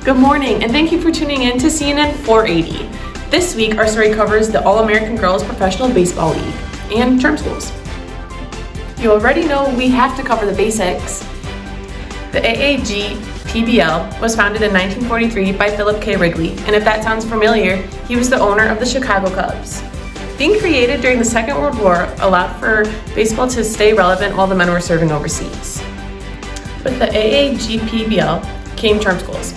Good morning, and thank you for tuning in to CNN 480. This week, our story covers the All-American Girls Professional Baseball League and charm schools. You already know we have to cover the basics. The AAG-PBL was founded in 1943 by Philip K. Wrigley, and if that sounds familiar, he was the owner of the Chicago Cubs. Being created during the Second World War allowed for baseball to stay relevant while the men were serving overseas. With the AAG-PBL came charm schools.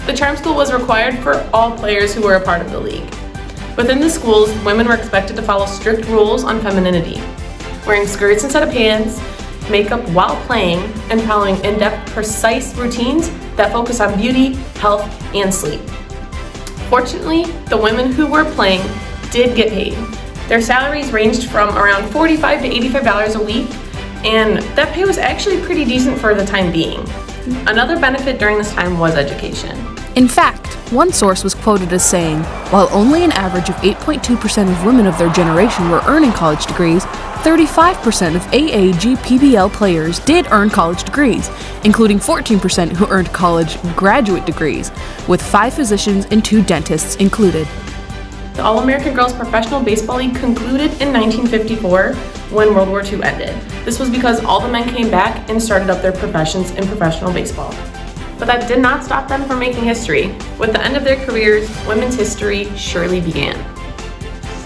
The charm school was required for all players who were a part of the league. Within the schools, women were expected to follow strict rules on femininity, wearing skirts instead of pants, makeup while playing, and following in-depth, precise routines that focus on beauty, health, and sleep. Fortunately, the women who were playing did get paid. Their salaries ranged from around $45 to $85 a week, and that pay was actually pretty decent for the time being. Another benefit during this time was education. In fact, one source was quoted as saying, while only an average of 8.2% of women of their generation were earning college degrees, 35% of AAG-PBL players did earn college degrees, including 14% who earned college graduate degrees, with 5 physicians and 2 dentists included. The All-American Girls Professional Baseball League concluded in 1954 when World War II ended. This was because all the men came back and started up their professions in professional baseball. But that did not stop them from making history. With the end of their careers, women's history surely began.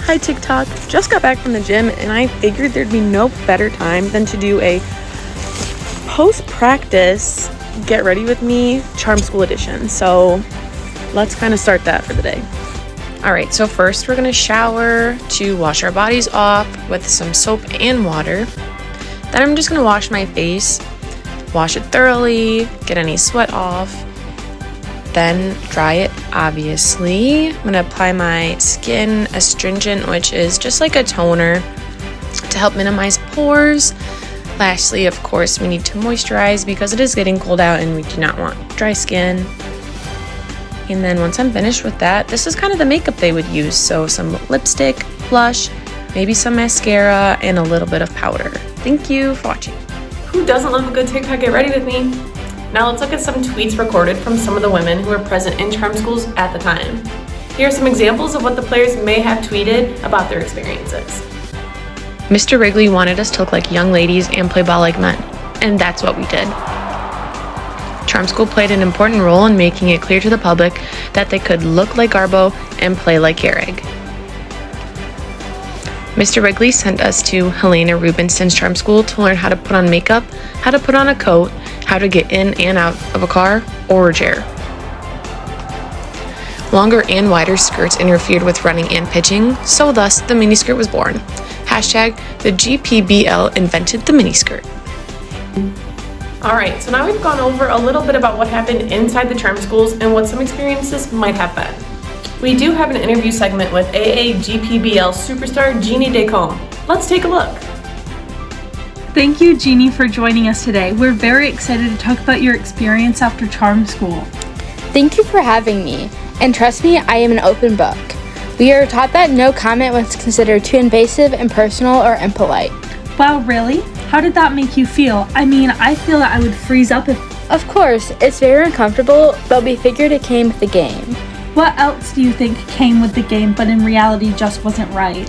Hi TikTok, just got back from the gym and I figured there'd be no better time than to do a post-practice get ready with me charm school edition. So let's kind of start that for the day. Alright, so first we're going to shower to wash our bodies off with some soap and water. Then I'm just going to wash my face, wash it thoroughly, get any sweat off, then dry it obviously. I'm going to apply my skin astringent, which is just like a toner to help minimize pores. Lastly, of course, we need to moisturize because it is getting cold out and we do not want dry skin. And then once I'm finished with that, this is kind of the makeup they would use. So some lipstick, blush, maybe some mascara, and a little bit of powder. Thank you for watching. Who doesn't love a good TikTok get ready with me? Now let's look at some tweets recorded from some of the women who were present in charm schools at the time. Here are some examples of what the players may have tweeted about their experiences. Mr. Wrigley wanted us to look like young ladies and play ball like men, and that's what we did. Charm school played an important role in making it clear to the public that they could look like Garbo and play like Gehrig. Mr. Wrigley sent us to Helena Rubinson's charm school to learn how to put on makeup, how to put on a coat, how to get in and out of a car or a chair. Longer and wider skirts interfered with running and pitching, so thus the miniskirt was born. Hashtag the GPBL invented the miniskirt. Alright, so now we've gone over a little bit about what happened inside the charm schools and what some experiences might have been. We do have an interview segment with AAG-PBL superstar Jeannie Descombe. Let's take a look. Thank you, Jeannie, for joining us today. We're very excited to talk about your experience after charm school. Thank you for having me. And trust me, I am an open book. We are taught that no comment was considered too invasive, impersonal, or impolite. Wow, really? How did that make you feel? I mean, I feel that I would freeze up if... Of course, it's very uncomfortable, but we figured it came with the game. What else do you think came with the game, but in reality just wasn't right?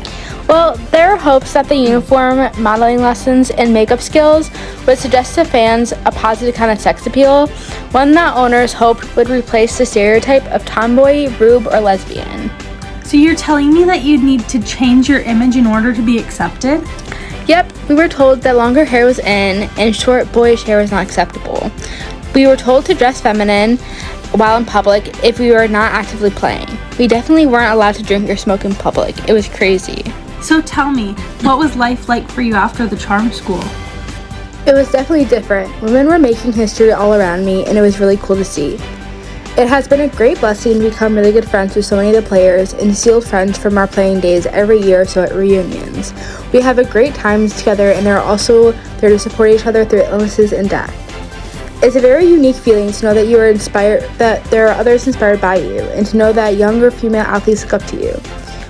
Well, there are hopes that the uniform, modeling lessons, and makeup skills would suggest to fans a positive kind of sex appeal, one that owners hoped would replace the stereotype of tomboy, rube, or lesbian. So you're telling me that you'd need to change your image in order to be accepted? Yep, we were told that longer hair was in and short, boyish hair was not acceptable. We were told to dress feminine while in public if we were not actively playing. We definitely weren't allowed to drink or smoke in public. It was crazy. So tell me, what was life like for you after the charm school? It was definitely different. Women were making history all around me, and it was really cool to see. It has been a great blessing to become really good friends with so many of the players and see old friends from our playing days every year or so at reunions. We have a great time together, and they're also there to support each other through illnesses and death. It's a very unique feeling to know that you are inspired, that there are others inspired by you, and to know that younger female athletes look up to you.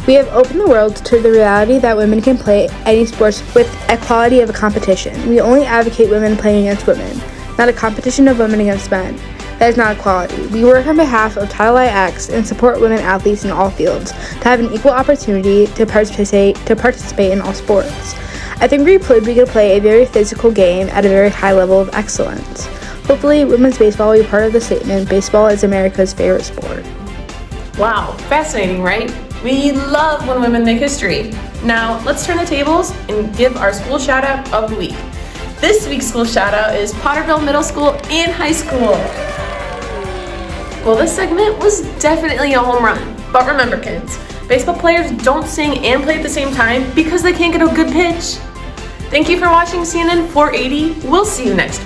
We have opened the world to the reality that women can play any sports with equality of a competition. We only advocate women playing against women, not a competition of women against men. That is not equality. We work on behalf of Title IX and support women athletes in all fields to have an equal opportunity to participate in all sports. I think we could play a very physical game at a very high level of excellence. Hopefully, women's baseball will be part of the statement, baseball is America's favorite sport. Wow, fascinating, right? We love when women make history. Now, let's turn the tables and give our school shout out of the week. This week's school shout out is Potterville Middle School and High School. Well, this segment was definitely a home run. But remember, kids, baseball players don't sing and play at the same time because they can't get a good pitch. Thank you for watching CNN 480. We'll see you next week.